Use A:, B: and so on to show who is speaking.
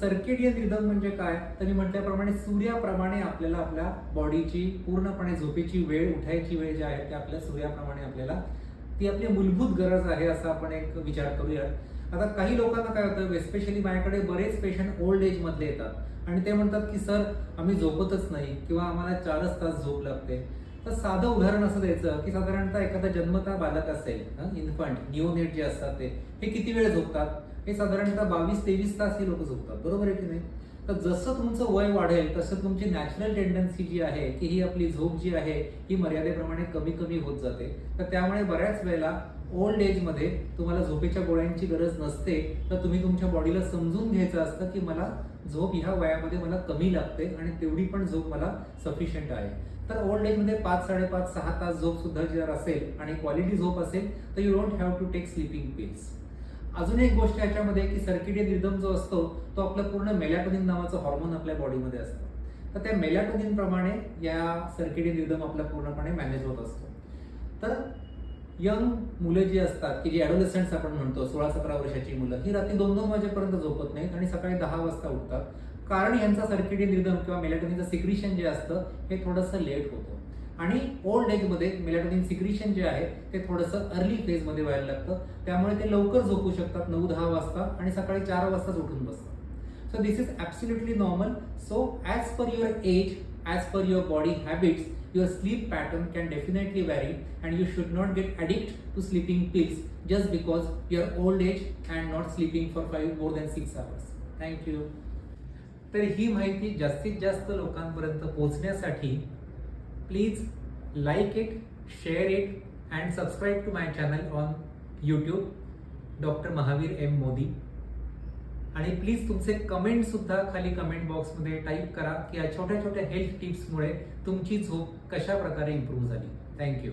A: Circadian rhythm म्हणजे काय? तर मी म्हटल्याप्रमाणे सूर्याप्रमाणे आपल्याला आपल्या बॉडीची पूर्णपणे झोपेची वेळ, उठायची वेळ जी आहे ती आपल्या सूर्याप्रमाणे आपल्याला ती आपली मूलभूत गरज आहे असा आपण एक विचार करूया. आता काही लोकांना काय होतं, एस्पेशली माझ्याकडे बरेच पेशंट ओल्ड एज मधले येतात आणि ते म्हणतात की सर आम्ही झोपतच नाही किंवा आम्हाला 4च तास झोप लागते. तर साधं उदाहरण असं द्यायचं की साधारणतः एखादा जन्मता बालक असेल, इन्फंट निओनेट जे असतात ते हे किती वेळ झोपतात? हे साधारणतः 22-23 तास हे लोक झोपतात, बरोबर आहे की नाही? तर जसं तुमचं वय वाढेल तसं तुमची नॅचरल टेंडन्सी जी आहे की ही आपली झोप जी आहे ही मर्यादेप्रमाणे कमी कमी होत जाते. तर त्यामुळे बऱ्याच वेळेला ओल्ड एजमध्ये तुम्हाला झोपेच्या गोळ्यांची गरज नसते. तर तुम्ही तुमच्या बॉडीला समजून घ्यायचं असतं की मला झोप ह्या वयामध्ये मला कमी लागते आणि तेवढी पण झोप मला सफिशियंट आहे. तर ओल्ड एजमध्ये 5, 5.5, 6 तास झोप सुद्धा जर असेल आणि क्वालिटी झोप असेल तर you don't have to take sleeping pills. अजून एक गोष्ट याच्यामध्ये की सर्केडियन रिदम जो असतो तो आपला पूर्ण मेलॅटोनिन नावाचं हॉर्मोन आपल्या बॉडीमध्ये असतं. तर त्या मेलॅटोनिन प्रमाणे या सर्केडियन रिदम आपला पूर्णपणे मॅनेज होत असतो. तर यंग मुलं जी असतात की जी ॲडोलेसंट्स आपण म्हणतो, 16-17 वर्षाची मुलं, ही रात्री 2-2 वाजेपर्यंत झोपत नाहीत आणि सकाळी 10 वाजता उठतात. कारण यांचा सर्केडियन रिदम किंवा मेलॅटोनिनचं सिक्रिशन जे असतं हे थोडंसं लेट होतं. आणि ओल्ड एजमध्ये मेलॅटोनिन सिक्रिशन जे आहे ते थोडंसं अर्ली फेजमध्ये व्हायला लागतं. त्यामुळे ते लवकर झोपू शकतात 9-10 वाजता आणि सकाळी 4 वाजताच उठून बसतात. So this is absolutely normal. So as per your age, as per your body habits, your sleep pattern can definitely vary and you should not get addicted to sleeping pills just because you are old age and not sleeping for more than 6 hours. Thank you. तर ही माहिती जास्तीत जास्त लोकांपर्यंत पोहोचण्यासाठी please like it, share it and subscribe to my channel on YouTube doctor Mahavir M Modi. आणि please तुमचे comment सुद्धा खाली कमेंट बॉक्समध्ये टाईप करा की या छोट्या छोट्या हेल्थ टिप्समुळे तुमची झोप कशा प्रकारे इम्प्रूव्ह झाली. थँक्यू.